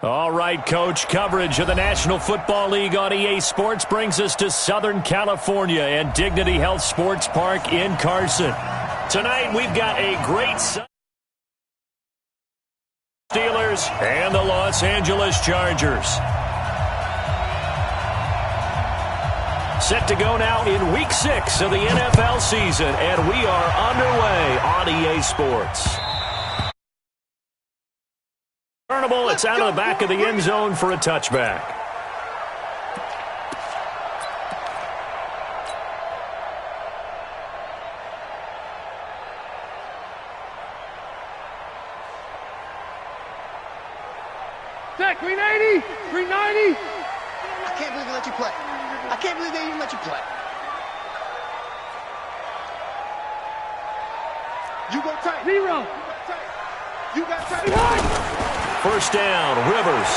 All right, Coach, coverage of the National Football League on EA Sports brings us to Southern California and Dignity Health Sports Park in Carson. Tonight, we've got a great Steelers and the Los Angeles Chargers. Set to go now in Week 6 of the NFL season, and we are underway on EA Sports. It's out of the back of the end zone for a touchback. Jack, 390! 390! I can't believe they let you play. I can't believe they even let you play. You go tight. 0. You got tight. 1. First down, Rivers.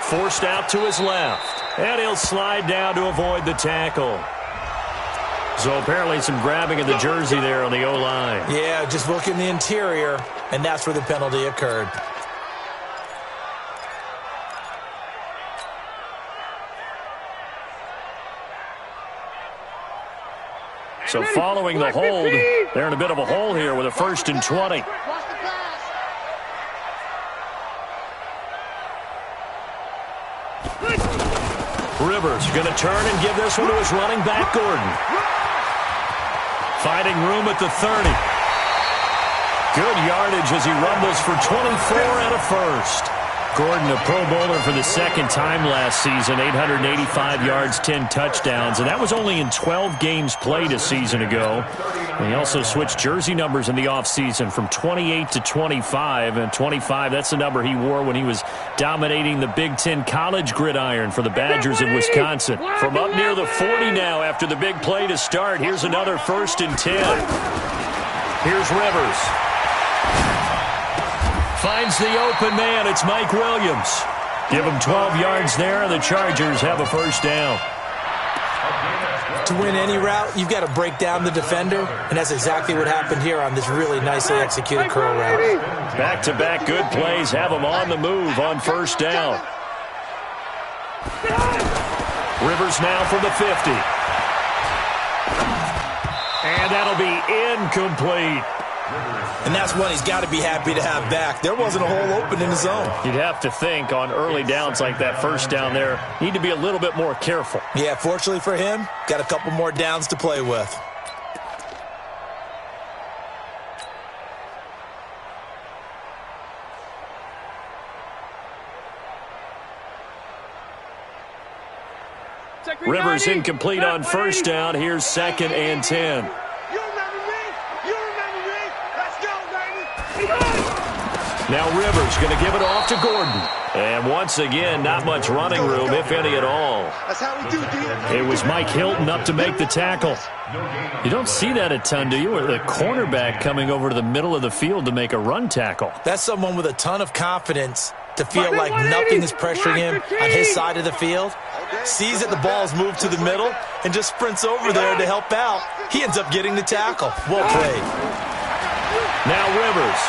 Forced out to his left. And he'll slide down to avoid the tackle. So apparently some grabbing of the jersey there on the O-line. Yeah, just look in the interior, and that's where the penalty occurred. So following the hold, they're in a bit of a hole here with a 1st and 20. Rivers going to turn and give this one to his running back, Gordon. Finding room at the 30. Good yardage as he rumbles for 24 and a first. Gordon, a Pro Bowler for the second time last season, 885 yards, 10 touchdowns, and that was only in 12 games played a season ago. And he also switched jersey numbers in the offseason from 28 to 25, and 25, that's the number he wore when he was dominating the Big Ten college gridiron for the Badgers of Wisconsin. From up near the 40 now after the big play to start, here's another 1st and 10. Here's Rivers. Finds the open man. It's Mike Williams. Give him 12 yards there, and the Chargers have a first down. To win any route, you've got to break down the defender, and that's exactly what happened here on this really nicely executed curl route. Back-to-back good plays have him on the move on first down. Rivers now from the 50. And that'll be incomplete. And that's one he's got to be happy to have back. There wasn't a hole open in the zone. You'd have to think on early downs like that first down there, need to be a little bit more careful. Yeah, fortunately for him, got a couple more downs to play with. Rivers incomplete on first down. Here's 2nd and 10. Now Rivers going to give it off to Gordon. And once again, not much running room, if any at all. That's how we do, dude. It was Mike Hilton up to make the tackle. You don't see that a ton, do you? Or the cornerback coming over to the middle of the field to make a run tackle. That's someone with a ton of confidence to feel like nothing is pressuring him on his side of the field. Sees that the ball's moved to the middle and just sprints over there to help out. He ends up getting the tackle. Well played. Now Rivers.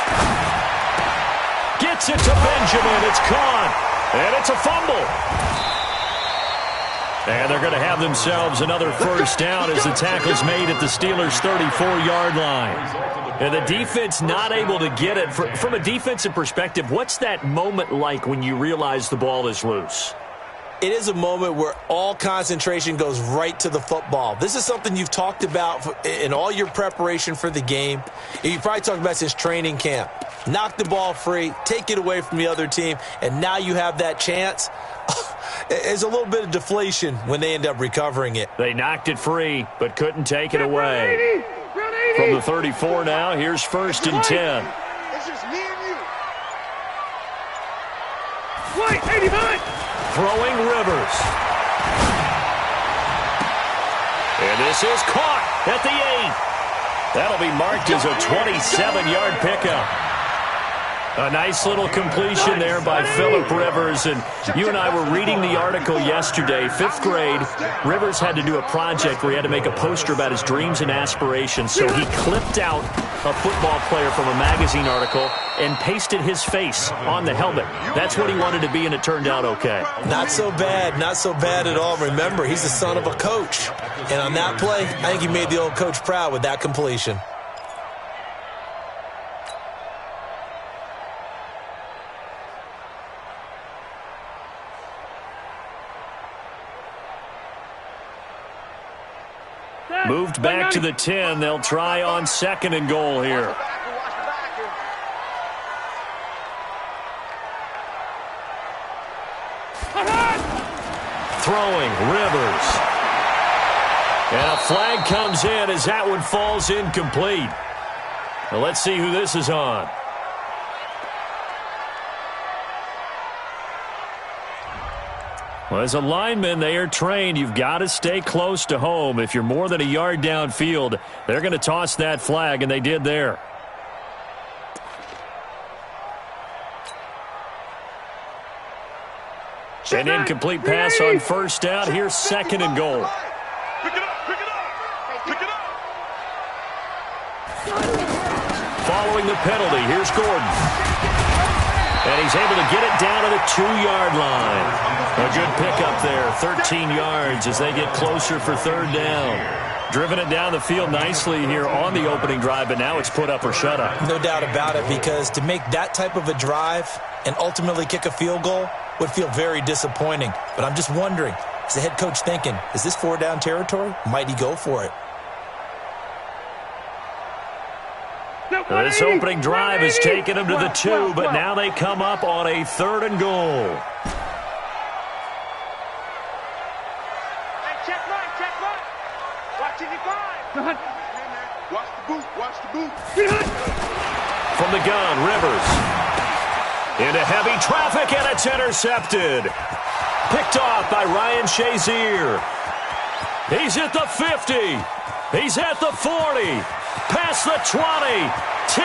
Gets it to Benjamin. It's caught. And it's a fumble. And they're going to have themselves another first down as the tackle's made at the Steelers' 34-yard line. And the defense not able to get it. From a defensive perspective, what's that moment like when you realize the ball is loose? It is a moment where all concentration goes right to the football. This is something you've talked about in all your preparation for the game. You probably talked about since training camp. Knock the ball free, take it away from the other team, and now you have that chance. There's a little bit of deflation when they end up recovering it. They knocked it free, but couldn't take it away. From the 34 now, here's 1st and 10. It's just me and you. White, 85. Throwing Rivers. And this is caught at the 8. That'll be marked as a 27-yard pickup. A nice little completion there by Phillip Rivers. And you and I were reading the article yesterday, 5th grade. Rivers had to do a project where he had to make a poster about his dreams and aspirations. So he clipped out a football player from a magazine article and pasted his face on the helmet. That's what he wanted to be, and it turned out okay. Not so bad. Not so bad at all. Remember, he's the son of a coach. And on that play, I think he made the old coach proud with that completion. Moved back to the 10. They'll try on 2nd and goal here. Throwing, Rivers. And a flag comes in as that one falls incomplete. Well, let's see who this is on. Well, as a lineman, they are trained. You've got to stay close to home. If you're more than a yard downfield, they're going to toss that flag, and they did there. An incomplete pass on 1st down. Here's 2nd and goal. Pick it up, pick it up, pick it up. Following the penalty, here's Gordon. And he's able to get it down to the 2-yard line. A good pickup there, 13 yards as they get closer for 3rd down. Driven it down the field nicely here on the opening drive, but now it's put up or shut up. No doubt about it, because to make that type of a drive and ultimately kick a field goal would feel very disappointing. But I'm just wondering, is the head coach thinking, is this 4-down territory? Might he go for it? This opening drive has taken them to the 2, but now they come up on a 3rd and goal. Hey, check right. Watch it, watch the boot, watch the boot. From the gun, Rivers. Into heavy traffic, and it's intercepted. Picked off by Ryan Shazier. He's at the 50. He's at the 40. Past the 20. 10.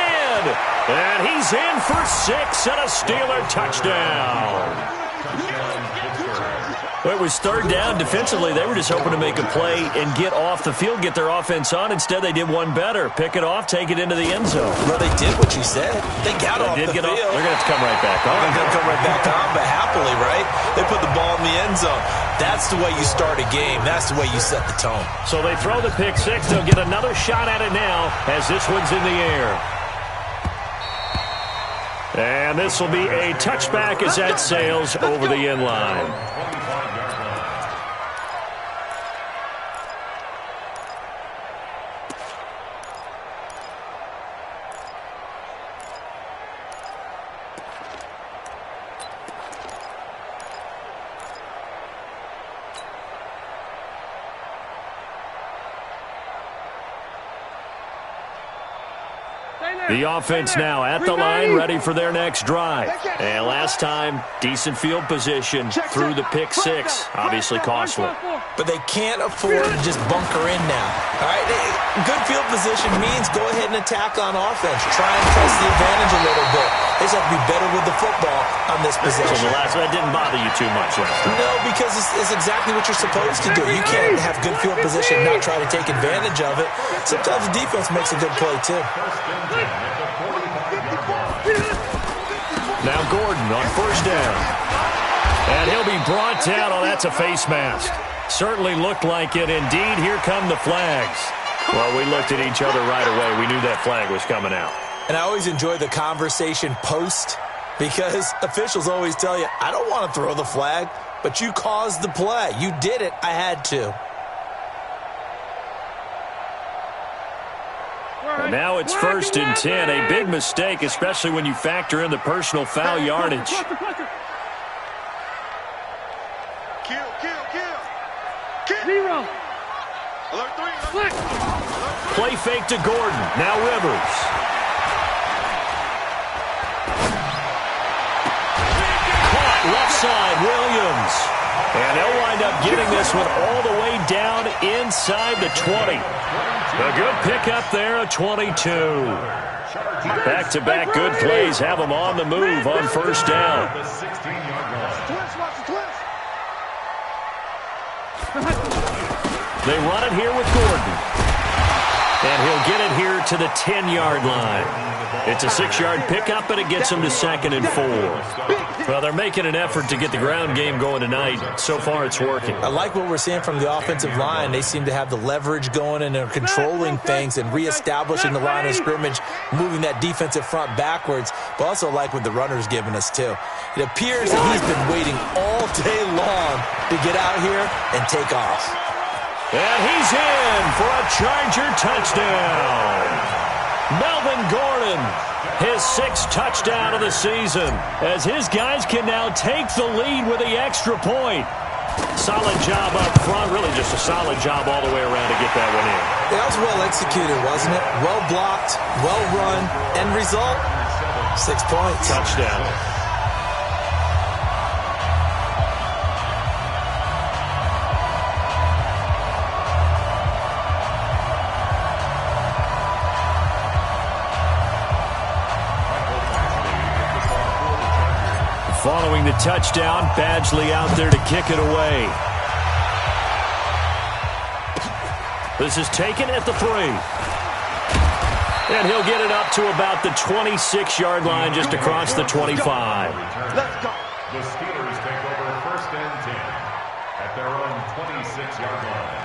And he's in for 6 and a Steeler touchdown. Well, it was 3rd down. Defensively, they were just hoping to make a play and get off the field, get their offense on. Instead, they did one better. Pick it off, take it into the end zone. Well, they did what you said. They got off the field. They're going to have to come right back on. They're going to come right back on, but happily, right? They put the ball in the end zone. That's the way you start a game. That's the way you set the tone. So they throw the pick 6. They'll get another shot at it now as this one's in the air. And this will be a touchback as that sails over the end line. The offense now at the line, ready for their next drive. And last time, decent field position through the pick 6. Obviously costly. But they can't afford to just bunker in now. All right, good field position means go ahead and attack on offense. Try and press the advantage a little bit. They just have to be better with the football on this possession. So that didn't bother you too much last time? No, because it's exactly what you're supposed to do. You can't have good field position and not try to take advantage of it. Sometimes the defense makes a good play, too. Now Gordon on 1st down. And he'll be brought down. Oh, that's a face mask. Certainly looked like it. Indeed, here come the flags. Well, we looked at each other right away. We knew that flag was coming out. And I always enjoy the conversation post, because officials always tell you, I don't want to throw the flag, but you caused the play. You did it. I had to. And now it's 1st and 10. A big mistake, especially when you factor in the personal foul yardage. Kill. Zero. Alert 3. Play fake to Gordon. Now Rivers. Caught left side, Williams. And they'll wind up getting this one all the way down inside the 20. A good pickup there, a 22. Back-to-back good plays have them on the move on first down. They run it here with Gordon. And he'll get it here to the 10-yard line. It's a 6-yard pickup, and it gets them to 2nd and 4. Well, they're making an effort to get the ground game going tonight. So far, it's working. I like what we're seeing from the offensive line. They seem to have the leverage going, and they're controlling things and reestablishing the line of scrimmage, moving that defensive front backwards, but also like what the runner's giving us, too. It appears that he's been waiting all day long to get out here and take off. And he's in for a Charger touchdown. Melvin Gordon, his 6th touchdown of the season, as his guys can now take the lead with the extra point. Solid job up front, really just a solid job all the way around to get that one in. That was well executed, wasn't it? Well blocked, well run, end result, 6 points. Touchdown. Following the touchdown, Badgley out there to kick it away. This is taken at the 3. And he'll get it up to about the 26-yard line, just across the 25. Let's go. The Steelers take over 1st and 10 at their own 26-yard line.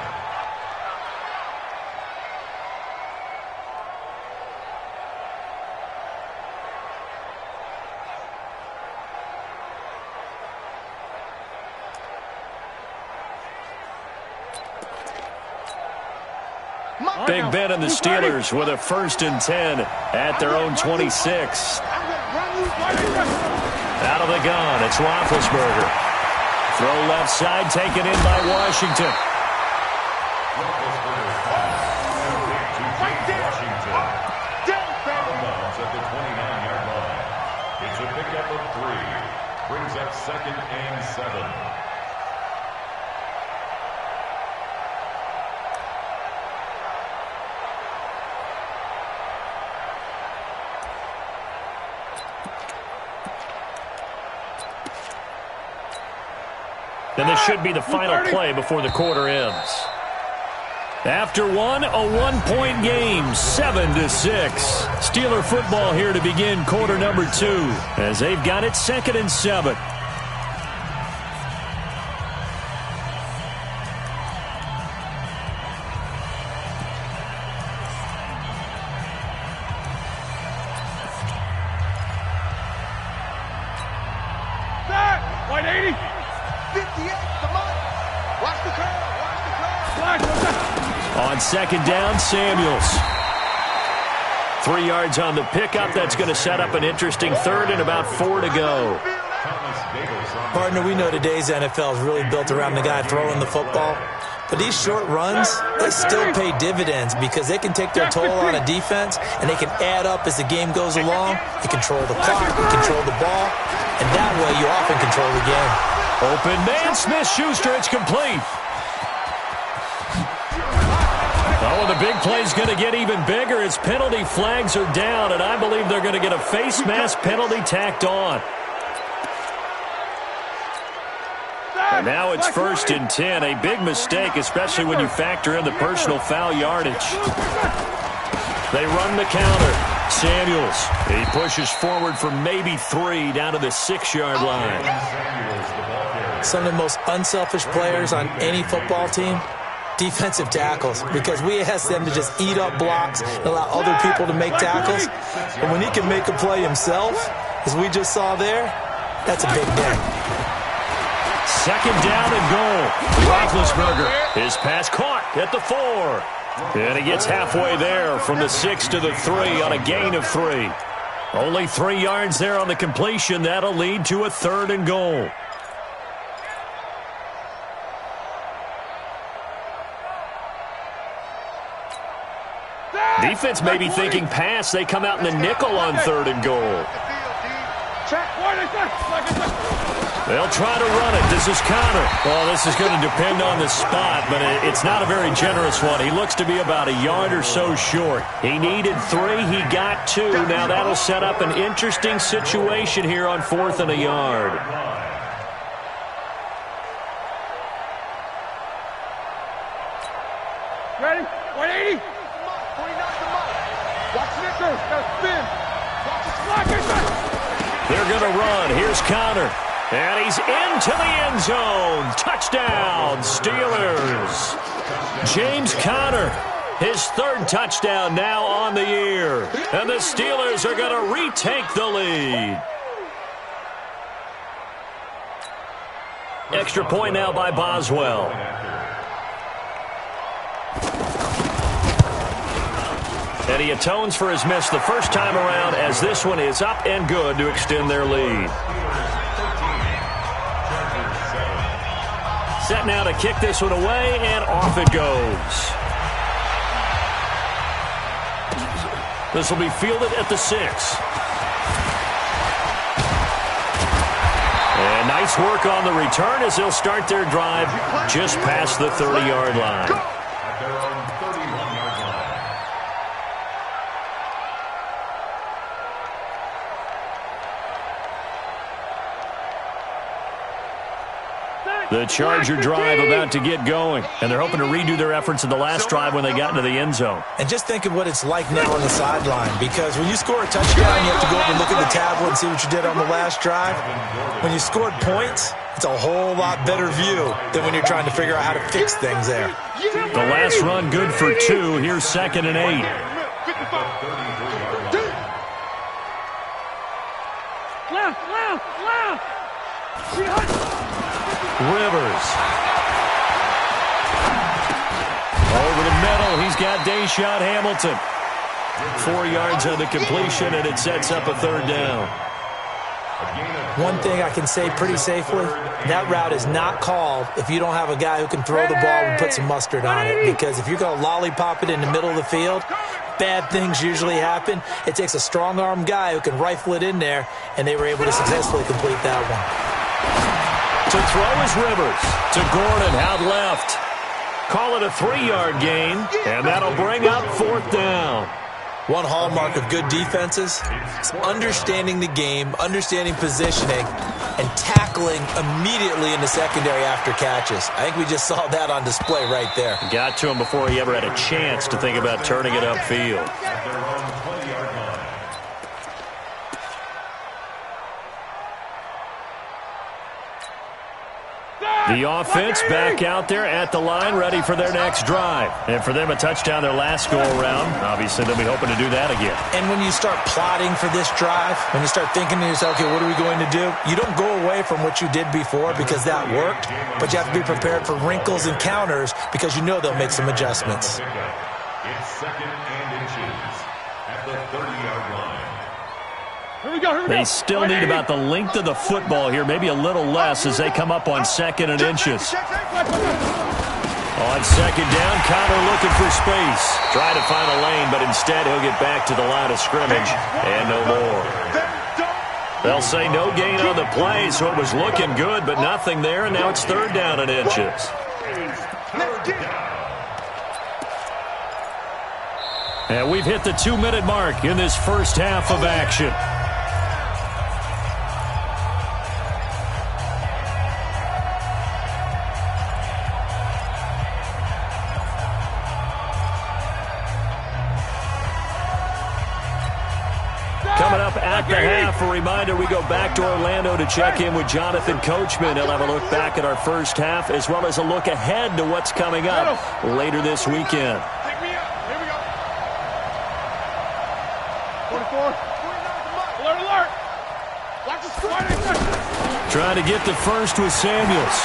Big Ben and the Steelers with a 1st and 10 at their own 26. Out of the gun, it's Roethlisberger. Throw left side, taken in by Washington. At the 29-yard line. It's a pickup of 3. Brings up 2nd and 7. And this should be the final play before the quarter ends. After one, a 1-point game, 7-6. Steeler football here to begin quarter number 2, as they've got it 2nd and 7. On 2nd down, Samuels. 3 yards on the pickup. That's going to set up an interesting 3rd and about 4 to go. Partner, we know today's NFL is really built around the guy throwing the football. But these short runs, they still pay dividends because they can take their toll on a defense and they can add up as the game goes along. They control the clock, they control the ball, and that way you often control the game. Open man, Smith-Schuster, it's complete. Oh, the big play's going to get even bigger as penalty flags are down, and I believe they're going to get a face mask penalty tacked on. And now it's 1st and 10, a big mistake, especially when you factor in the personal foul yardage. They run the counter. Samuels, he pushes forward for maybe 3 down to the 6-yard line. Some of the most unselfish players on any football team, defensive tackles, because we ask them to just eat up blocks and allow other people to make tackles. And when he can make a play himself, as we just saw there, that's a big day. 2nd down and goal. Roethlisberger, his pass caught at the 4. And he gets halfway there from the 6 to the 3 on a gain of 3. Only 3 yards there on the completion. That'll lead to a 3rd and goal. Defense may be thinking pass. They come out in the nickel on 3rd and goal. They'll try to run it. This is Connor. Well, this is going to depend on the spot, but it's not a very generous one. He looks to be about a yard or so short. He needed 3. He got 2. Now that'll set up an interesting situation here on 4th and a yard. Ready? 180. Watch this. Spin. Watch the slide. They're going to run. Here's Connor. And he's into the end zone. Touchdown, Steelers. James Conner, his 3rd touchdown now on the year. And the Steelers are going to retake the lead. Extra point now by Boswell. And he atones for his miss the first time around, as this one is up and good to extend their lead. Set now to kick this one away, and off it goes. This will be fielded at the 6. And nice work on the return as they'll start their drive just past the 30-yard line. At their own 31-yard line. The Charger drive about to get going, and they're hoping to redo their efforts in the last drive when they got into the end zone. And just think of what it's like now on the sideline, because when you score a touchdown, you have to go up and look at the tablet and see what you did on the last drive. When you scored points, it's a whole lot better view than when you're trying to figure out how to fix things there. The last run good for 2. Here's 2nd and 8. Rivers. Over the middle, he's got Deshaun Hamilton. 4 yards on the completion, and it sets up a 3rd down. One thing I can say pretty safely, that route is not called if you don't have a guy who can throw the ball and put some mustard on it. Because if you're going to lollipop it in the middle of the field, bad things usually happen. It takes a strong-arm guy who can rifle it in there, and they were able to successfully complete that one. To throw is Rivers. To Gordon, out left. Call it a 3-yard gain, and that'll bring up 4th down. One hallmark of good defenses is understanding the game, understanding positioning, and tackling immediately in the secondary after catches. I think we just saw that on display right there. Got to him before he ever had a chance to think about turning it upfield. At their own 20-yard line. The offense back out there at the line, ready for their next drive. And for them, a touchdown their last go-around. Obviously, they'll be hoping to do that again. And when you start plotting for this drive, when you start thinking to yourself, okay, what are we going to do? You don't go away from what you did before because that worked, but you have to be prepared for wrinkles and counters because you know they'll make some adjustments. It's 2nd and inches at the 30-yard line. Here we go. They still need about the length of the football here, maybe a little less as they come up on 2nd and inches. On 2nd down, Connor looking for space. Trying to find a lane, but instead he'll get back to the line of scrimmage and no more. They'll say no gain on the play, so it was looking good, but nothing there, and now it's 3rd down and inches. And we've hit the 2-minute mark in this first half of action. Coming up at the half, a reminder, we go back to Orlando to check in with Jonathan Coachman. He'll have a look back at our first half as well as a look ahead to what's coming up later this weekend. Take me up. Here we go. 44. Alert, alert. Watch the squad. Trying to get the first with Samuels.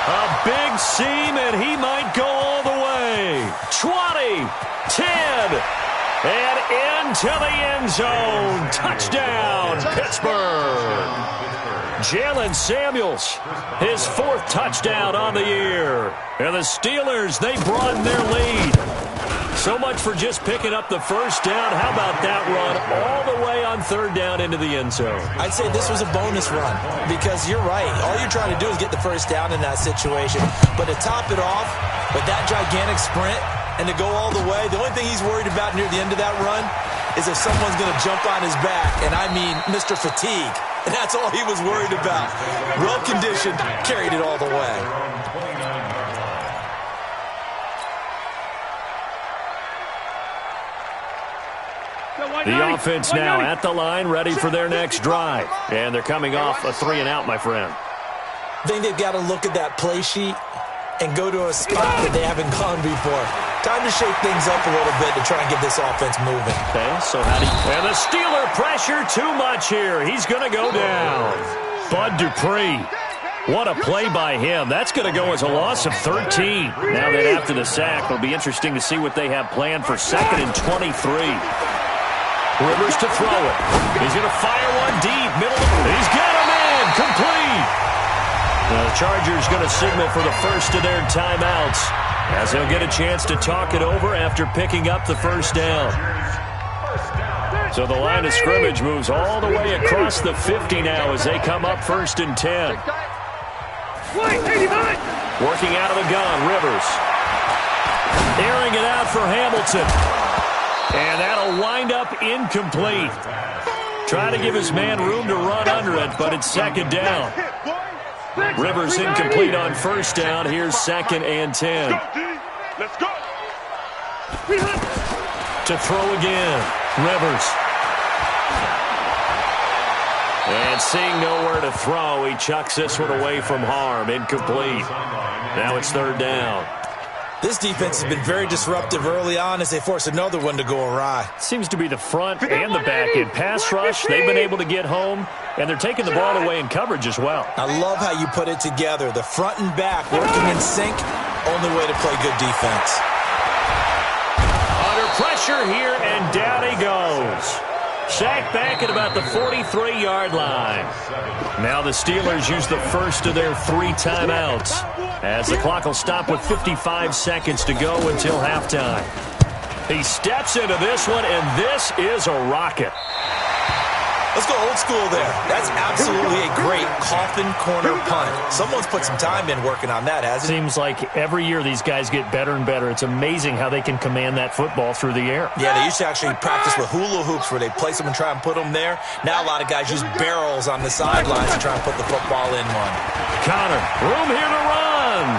A big seam, and he might go all the way. 20, 10. And into the end zone. Touchdown, Pittsburgh. Jalen Samuels, his 4th touchdown on the year. And the Steelers, they broaden their lead. So much for just picking up the first down. How about that run all the way on third down into the end zone? I'd say this was a bonus run because you're right. All you're trying to do is get the first down in that situation. But to top it off with that gigantic sprint and to go all the way, the only thing he's worried about near the end of that run is if someone's going to jump on his back, and I mean Mr. Fatigue. And that's all he was worried about. Well-conditioned, carried it all the way. The offense now at the line, ready for their next drive. And they're coming off a 3-and-out, my friend. I think they've got to look at that play sheet and go to a spot that they haven't gone before. Time to shake things up a little bit to try and get this offense moving. Okay, so how do you... And the Steeler pressure too much here. He's going to go down. Bud Dupree. What a play by him. That's going to go as a loss of 13. Now that after the sack, it'll be interesting to see what they have planned for 2nd and 23. Rivers to throw it. He's going to fire one deep. Middle. He's got him in. Complete. Now the Chargers going to signal for the first of their timeouts as they'll get a chance to talk it over after picking up the first down. So the line of scrimmage moves all the way across the 50 now as they come up 1st and 10. Working out of the gun, Rivers. Airing it out for Hamilton. And that'll wind up incomplete. Try to give his man room to run under it, but it's 2nd down. Rivers incomplete on 1st down. Here's 2nd and 10. Let's go. To throw again. Rivers. And seeing nowhere to throw, he chucks this one away from harm. Incomplete. Now it's 3rd down. This defense has been very disruptive early on as they force another one to go awry. Seems to be the front and the back end. Pass rush, they've been able to get home, and they're taking the ball away in coverage as well. I love how you put it together. The front and back working in sync, only way to play good defense. Under pressure here, and down he goes. Sacked back at about the 43-yard line. Now the Steelers use the first of their 3 timeouts as the clock will stop with 55 seconds to go until halftime. He steps into this one, and this is a rocket. Let's go old school there. That's absolutely a great coffin corner punt. Someone's put some time in working on that, hasn't it? Seems like every year these guys get better and better. It's amazing how they can command that football through the air. Yeah, they used to actually practice with hula hoops where they place them and try and put them there. Now a lot of guys use barrels on the sidelines to try and put the football in one. Connor, room here to run.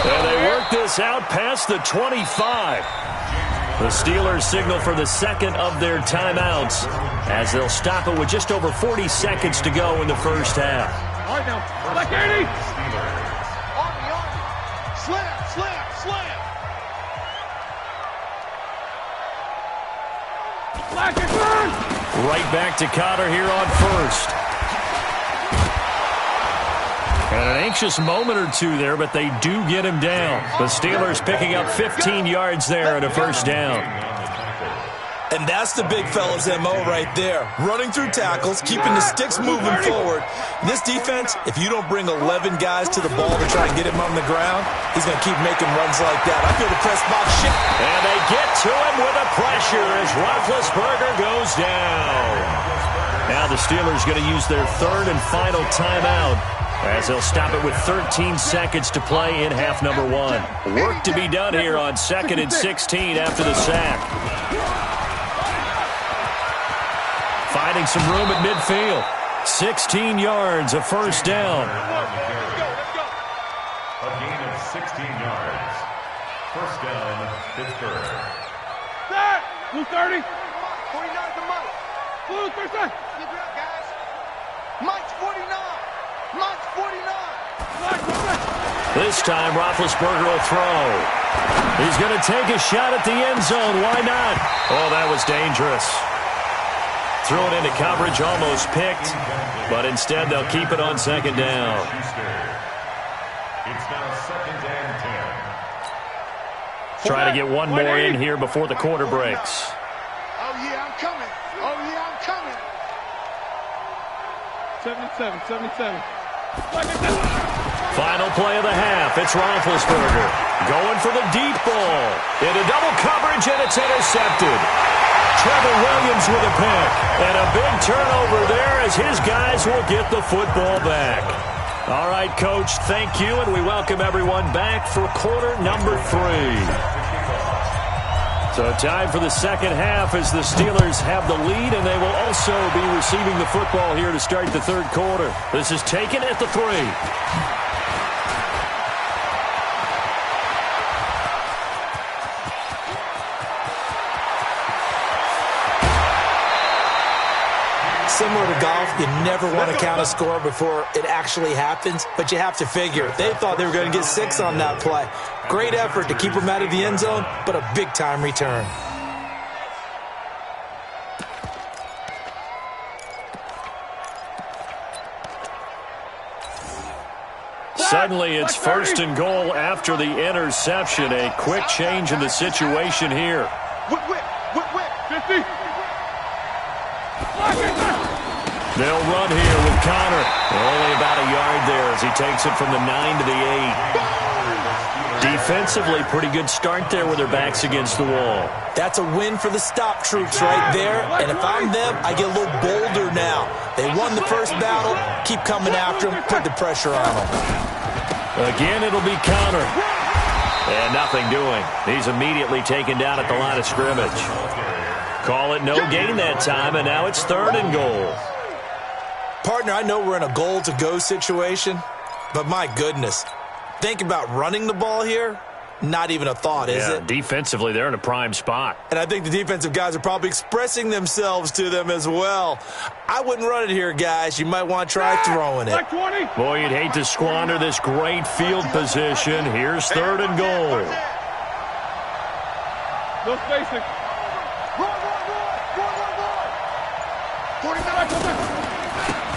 And they work this out past the 25. The Steelers signal for the 2nd of their timeouts as they'll stop it with just over 40 seconds to go in the first half. All right, now. Black 80. Slam, slam, slam. Black and burn. Right back to Connor here on 1st. And an anxious moment or two there, but they do get him down. The Steelers picking up 15 yards there and a 1st down. And that's the big fella's MO right there. Running through tackles, keeping the sticks moving forward. This defense, if you don't bring 11 guys to the ball to try and get him on the ground, he's going to keep making runs like that. I feel the press box shift. And they get to him with a pressure as Roethlisberger goes down. Now the Steelers going to use their 3rd and final timeout as they'll stop it with 13 seconds to play in half number 1. Work to be done here on 2nd and 16 after the sack. Finding some room at midfield. 16 yards, a 1st down. A gain of 16 yards. 1st down, Pittsburgh. Set. Blue 30. 49 to Mike. Blue 30. Keep it up, guys. Mike's 49. Mike's 49. This time, Roethlisberger will throw. He's going to take a shot at the end zone. Why not? Oh, that was dangerous. Threw it into coverage, almost picked, but instead they'll keep it on 2nd down. It's now 2nd and 10. Try to get one more in here before the quarter breaks. Oh, yeah, I'm coming. Oh, yeah, I'm coming. 77. Final play of the half. It's Roethlisberger. Going for the deep ball. Into double coverage, and it's intercepted. Trevor Williams with a pick. And a big turnover there as his guys will get the football back. All right, Coach, thank you, and we welcome everyone back for quarter number 3. So time for the second half as the Steelers have the lead, and they will also be receiving the football here to start the third quarter. This is taken at the 3. Similar to golf, you never want to count a score before it actually happens, but you have to figure. They thought they were going to get 6 on that play. Great effort to keep them out of the end zone, but a big-time return. Suddenly, it's first and goal after the interception. A quick change in the situation here. Whip, 50. They'll run here with Connor. Only about a yard there as he takes it from the 9 to the 8. Defensively, pretty good start there with their backs against the wall. That's a win for the stop troops right there. And if I'm them, I get a little bolder now. They won the first battle. Keep coming after them. Put the pressure on them. Again, it'll be Connor. And nothing doing. He's immediately taken down at the line of scrimmage. Call it no gain that time, and now it's third and goal. Partner, I know we're in a goal-to-go situation, but my goodness, think about running the ball here. Not even a thought, is it? Defensively, they're in a prime spot. And I think the defensive guys are probably expressing themselves to them as well. I wouldn't run it here, guys. You might want to try throwing it. Boy, you'd hate to squander this great field position. Here's third and goal. No spacing.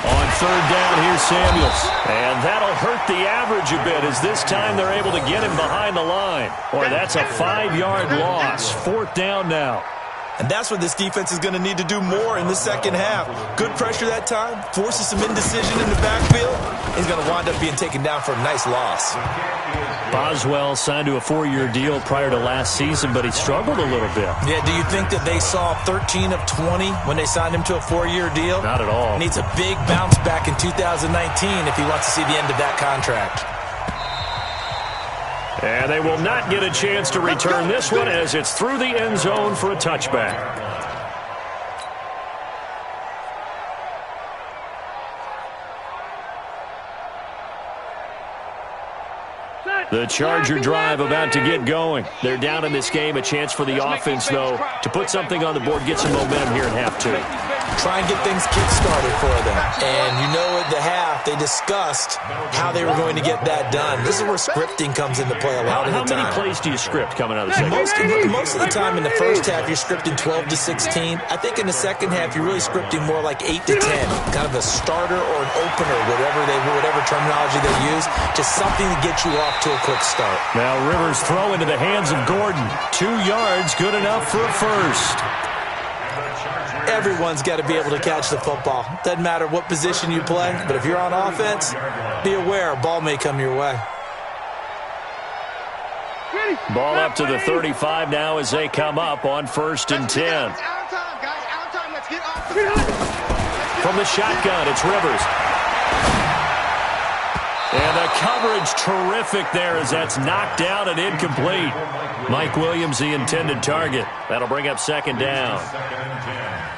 On third down, here's Samuels. And that'll hurt the average a bit as this time they're able to get him behind the line. Boy, that's a 5-yard loss. Fourth down now. And that's what this defense is going to need to do more in the second half. Good pressure that time, forces some indecision in the backfield. He's going to wind up being taken down for a nice loss. Boswell signed to a 4-year deal prior to last season, but he struggled a little bit. Yeah, do you think that they saw 13 of 20 when they signed him to a 4-year deal? Not at all. Needs a big bounce back in 2019 if he wants to see the end of that contract. And they will not get a chance to return this one as it's through the end zone for a touchback. The Charger drive about to get going. They're down in this game. A chance for the offense, though, to put something on the board, get some momentum here in half 2. Try and get things kick-started for them. And you know at the half, they discussed how they were going to get that done. This is where scripting comes into play a lot of the time. How many plays do you script coming out of the second half? Most of the time in the first half, you're scripting 12 to 16. I think in the second half, you're really scripting more like 8 to 10. Kind of a starter or an opener, whatever terminology they use. Just something to get you off to a quick start. Now Rivers throw into the hands of Gordon. 2 yards, good enough for a first. Everyone's got to be able to catch the football. Doesn't matter what position you play, but if you're on offense, be aware a ball may come your way. Ball up to the 35 now as they come up on 1st and 10. From the shotgun, it's Rivers. And the coverage terrific there as that's knocked down and incomplete. Mike Williams, the intended target. That'll bring up 2nd down.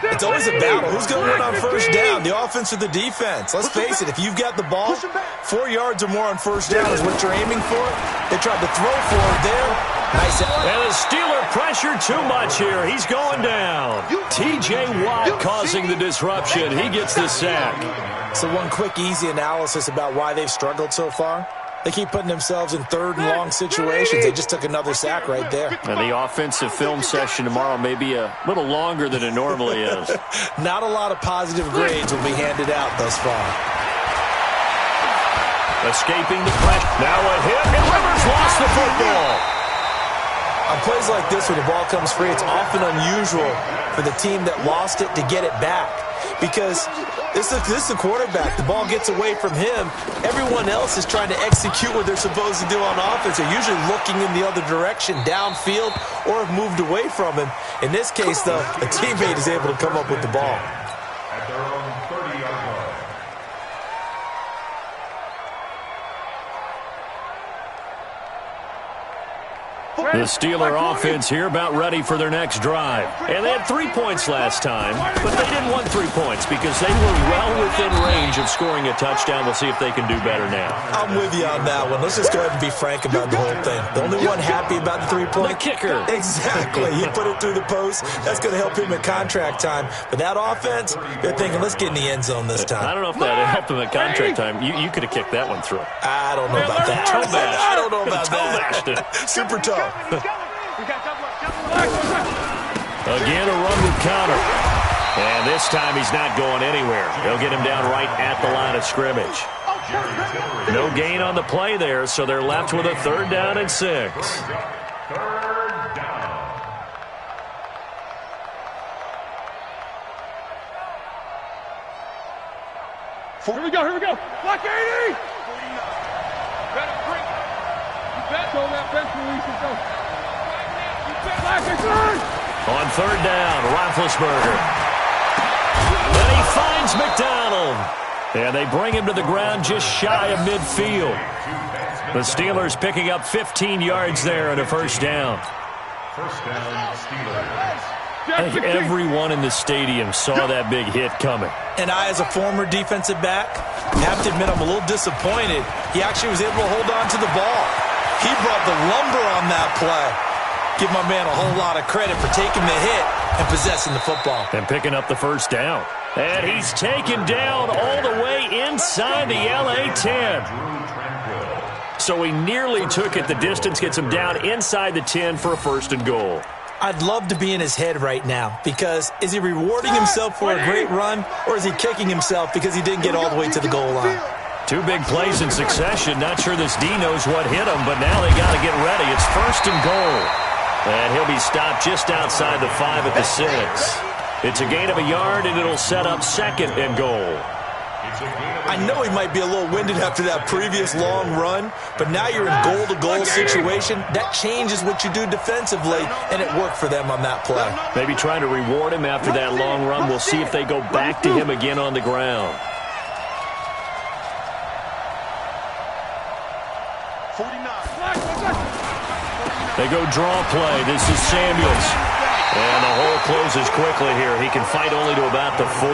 It's always a battle. Who's going to win on 1st down, the offense or the defense? Let's face it, if you've got the ball, 4 yards or more on 1st down is what you're aiming for. They tried to throw for it there. Nice. And the Steeler pressure too much here. He's going down. T.J. Watt causing the disruption. He gets the sack. So one quick, easy analysis about why they've struggled so far. They keep putting themselves in 3rd and long situations. They just took another sack right there. And the offensive film session tomorrow may be a little longer than it normally is. Not a lot of positive grades will be handed out thus far. Escaping the pressure. Now a hit, and Rivers lost the football. On plays like this where the ball comes free, it's often unusual for the team that lost it to get it back. because this is the quarterback. The ball gets away from him. Everyone else is trying to execute what they're supposed to do on offense. They're usually looking in the other direction, downfield, or have moved away from him. In this case, though, a teammate is able to come up with the ball. At their own 30-yard line. The Steeler offense here about ready for their next drive. And they had 3 points last time, but they didn't want 3 points because they were well within range of scoring a touchdown. We'll see if they can do better now. I'm with you on that one. Let's just go ahead and be frank about the whole thing. The only one happy about the 3-point? The kicker. Exactly. He put it through the post. That's going to help him at contract time. But that offense, they're thinking, let's get in the end zone this time. I don't know if that helped him at contract time. You could have kicked that one through. I don't know about that. I don't know about that. Super tough. Again, a run with counter. And this time he's not going anywhere. They'll get him down right at the line of scrimmage. No gain on the play there, so they're left with a 3rd down and 6. Third down. Here we go. Block 80! Better break. You bet on that bench release and go. On 3rd down, Roethlisberger. And he finds McDonald. And they bring him to the ground just shy of midfield. The Steelers picking up 15 yards there and a 1st down. First down, Steelers. I think everyone in the stadium saw that big hit coming. And I, as a former defensive back, have to admit I'm a little disappointed. He actually was able to hold on to the ball. He brought the lumber on that play. Give my man a whole lot of credit for taking the hit and possessing the football. And picking up the 1st down. And he's taken down all the way inside the LA 10. So he nearly took it the distance, gets him down inside the 10 for a 1st and goal. I'd love to be in his head right now because is he rewarding himself for a great run or is he kicking himself because he didn't get all the way to the goal line? 2 big plays in succession. Not sure this D knows what hit him, but now they got to get ready. It's 1st and goal. And he'll be stopped just outside the 5 at the 6. It's a gain of a yard, and it'll set up 2nd and goal. I know he might be a little winded after that previous long run, but now you're in goal-to-goal situation. That changes what you do defensively, and it worked for them on that play. Maybe trying to reward him after that long run. We'll see if they go back to him again on the ground. 49. They go draw play. This is Samuels. And the hole closes quickly here. He can fight only to about the 4.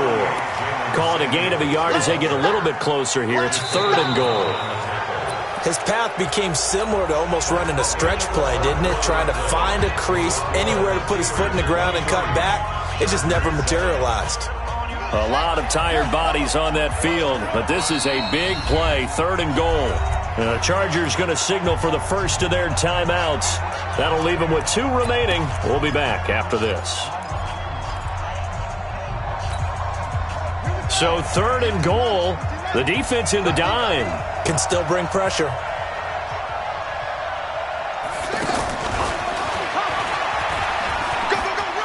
Call it a gain of a yard as they get a little bit closer here. It's 3rd and goal. His path became similar to almost running a stretch play, didn't it? Trying to find a crease, anywhere to put his foot in the ground and cut back. It just never materialized. A lot of tired bodies on that field, but this is a big play. 3rd and goal. The Chargers going to signal for the first of their timeouts. That'll leave them with 2 remaining. We'll be back after this. So 3rd and goal. The defense in the dime. Can still bring pressure.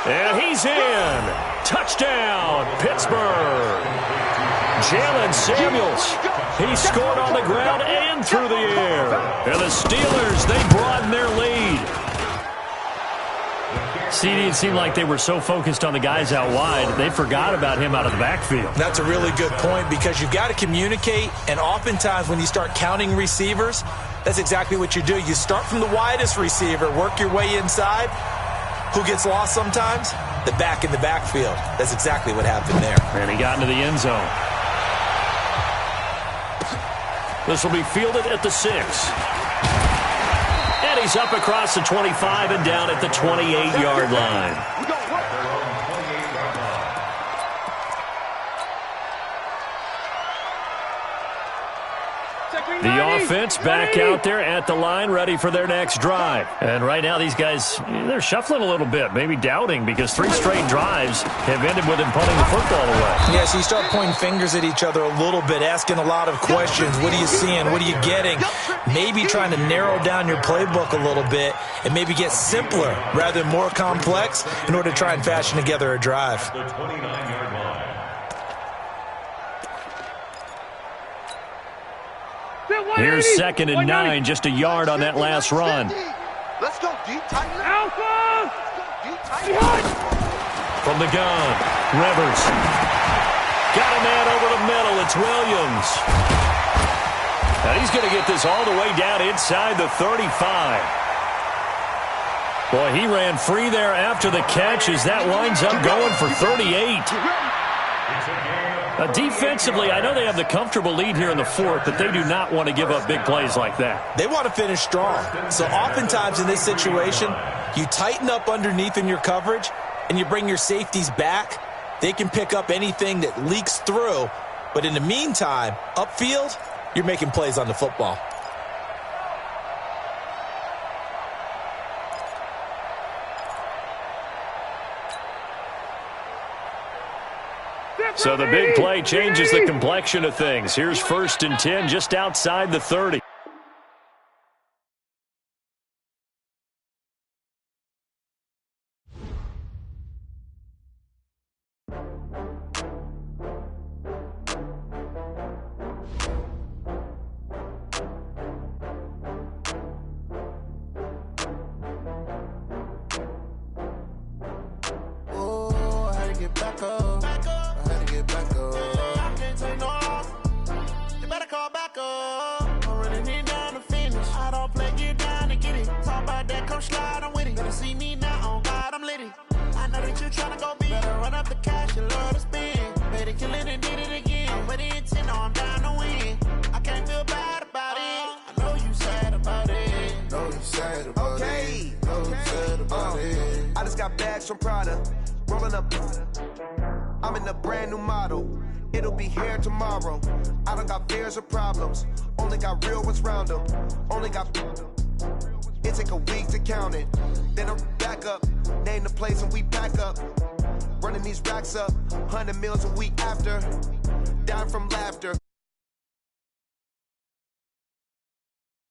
And he's in. Touchdown, Pittsburgh. Jalen Samuels. He scored on the ground and through the air. And the Steelers, they broaden their lead. See, it seemed like they were so focused on the guys out wide, they forgot about him out of the backfield. That's a really good point because you've got to communicate, and oftentimes when you start counting receivers, that's exactly what you do. You start from the widest receiver, work your way inside. Who gets lost sometimes? The back in the backfield. That's exactly what happened there. And he got into the end zone. This will be fielded at the 6. And he's up across the 25 and down at the 28-yard line. The offense back out there at the line, ready for their next drive. And right now, these guys, they're shuffling a little bit, maybe doubting, because 3 straight drives have ended with them punting the football away. Yeah, so you start pointing fingers at each other a little bit, asking a lot of questions. What are you seeing? What are you getting? Maybe trying to narrow down your playbook a little bit and maybe get simpler rather than more complex in order to try and fashion together a drive. The 29-yard line. Here's 2nd and 9, just a yard on that last run. Let's go deep, tighten up. Alpha! Deep, tighten up. From the gun, Rivers. Got a man over the middle. It's Williams. Now he's going to get this all the way down inside the 35. Boy, he ran free there after the catch as that winds up going for 38. Defensively, I know they have the comfortable lead here in the 4th, but they do not want to give up big plays like that. They want to finish strong. So oftentimes in this situation, you tighten up underneath in your coverage and you bring your safeties back. They can pick up anything that leaks through. But in the meantime, upfield, you're making plays on the football. So the big play changes the complexion of things. Here's 1st and 10 just outside the 30. I'm in a brand new model. It'll be here tomorrow. I don't got fears or problems. Only got real ones round them. Only got. It take a week to count it. Then I'm back up. Name the place and we pack up. Running these racks up. 100 meals a week after. Down from laughter.